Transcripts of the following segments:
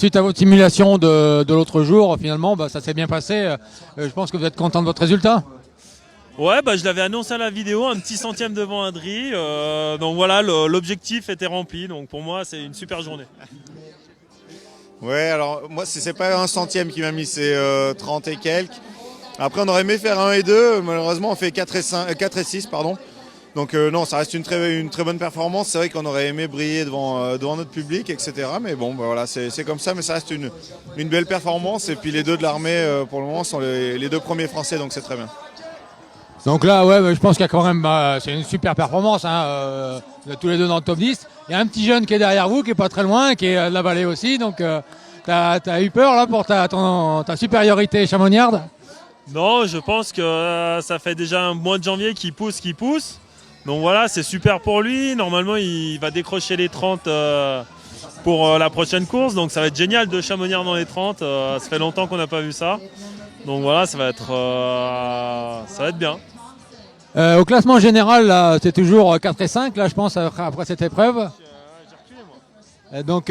suite à votre simulation de l'autre jour, finalement, ça s'est bien passé. Je pense que vous êtes content de votre résultat. Ouais, je l'avais annoncé à la vidéo, un petit centième devant Adri. Donc voilà, l'objectif était rempli. Donc pour moi, c'est une super journée. Ouais, alors moi, c'est pas un centième qui m'a mis, c'est 30 et quelques. Après, on aurait aimé faire 1 et 2. Malheureusement, on fait 4 et 6, pardon. Donc non, ça reste une très bonne performance. C'est vrai qu'on aurait aimé briller devant notre public, etc. Mais bon, voilà, c'est comme ça. Mais ça reste une belle performance. Et puis les deux de l'armée, pour le moment, sont les deux premiers français. Donc c'est très bien. Donc là, ouais, je pense qu'il y a quand même, c'est une super performance. Vous êtes tous les deux dans le top 10. Il y a un petit jeune qui est derrière vous, qui est pas très loin, qui est de la vallée aussi. Donc t'as eu peur là pour ta supériorité chamoniarde? Non, je pense que ça fait déjà un mois de janvier qu'il pousse. Donc voilà, c'est super pour lui. Normalement, il va décrocher les 30 pour la prochaine course. Donc ça va être génial de chamoniard dans les 30. Ça fait longtemps qu'on n'a pas vu ça. Donc voilà, ça va être bien. Au classement général, là, c'est toujours 4 et 5, là, je pense, après cette épreuve. J'ai reculé, moi. Donc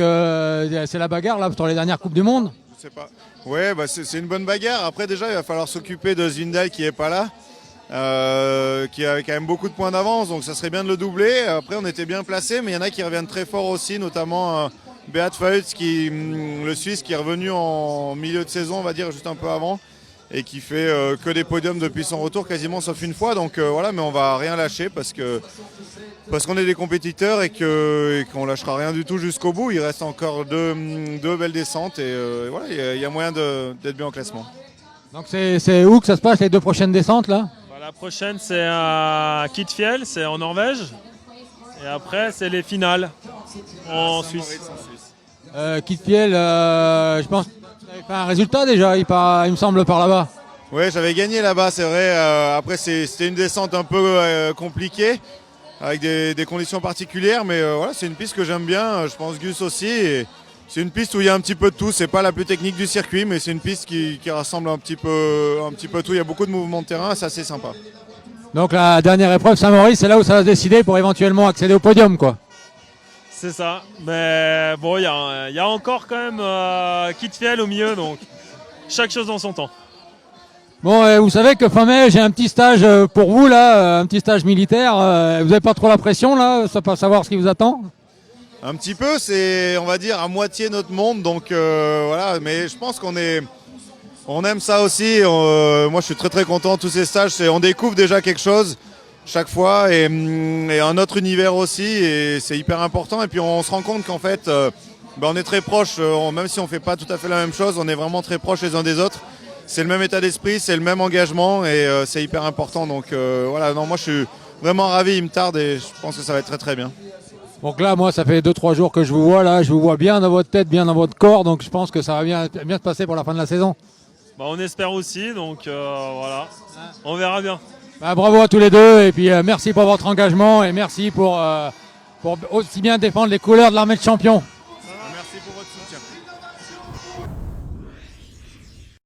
c'est la bagarre là sur les dernières Coupes du Monde. Je sais pas. Ouais, c'est une bonne bagarre. Après, déjà, il va falloir s'occuper de Zvindal qui est pas là. Qui a quand même beaucoup de points d'avance, donc ça serait bien de le doubler. Après, on était bien placé, mais il y en a qui reviennent très fort aussi, notamment Beat Feutz, le Suisse, qui est revenu en milieu de saison, on va dire, juste un peu avant, et qui fait que des podiums depuis son retour, quasiment sauf une fois. Donc voilà, mais on va rien lâcher parce qu'on est des compétiteurs et qu'on lâchera rien du tout jusqu'au bout. Il reste encore deux belles descentes et voilà, il y a moyen d'être bien en classement. Donc c'est où que ça se passe les deux prochaines descentes là? La prochaine, c'est à Kitfjell, c'est en Norvège. Et après, c'est les finales en Suisse. Kitfjell, je pense que vous avez fait un résultat déjà, il me semble, par là-bas. Oui, j'avais gagné là-bas, c'est vrai. Après, c'était une descente un peu compliquée, avec des conditions particulières. Mais voilà, c'est une piste que j'aime bien. Je pense Gus aussi. Et c'est une piste où il y a un petit peu de tout. C'est pas la plus technique du circuit, mais c'est une piste qui rassemble un petit peu tout. Il y a beaucoup de mouvements de terrain, c'est assez sympa. Donc la dernière épreuve Saint-Maurice, c'est là où ça va se décider pour éventuellement accéder au podium, quoi. C'est ça. Mais bon, il y a encore quand même Kitfjell au milieu, donc chaque chose en son temps. Bon, vous savez que fin mai, j'ai un petit stage pour vous là, un petit stage militaire. Vous n'avez pas trop la pression là, pas savoir ce qui vous attend? Un petit peu, c'est, on va dire, à moitié notre monde. Donc voilà, mais je pense qu'on aime ça aussi. Moi, je suis très très content de tous ces stages. On découvre déjà quelque chose chaque fois et un autre univers aussi. Et c'est hyper important. Et puis on se rend compte qu'en fait, on est très proches. Même si on ne fait pas tout à fait la même chose, on est vraiment très proches les uns des autres. C'est le même état d'esprit, c'est le même engagement et c'est hyper important. Donc voilà, non, moi je suis vraiment ravi. Il me tarde et je pense que ça va être très très bien. Donc là, moi, ça fait 2-3 jours que je vous vois là. Je vous vois bien dans votre tête, bien dans votre corps. Donc je pense que ça va bien se passer pour la fin de la saison. On espère aussi, donc voilà, on verra bien. Bravo à tous les deux et puis merci pour votre engagement et merci pour aussi bien défendre les couleurs de l'armée de champions.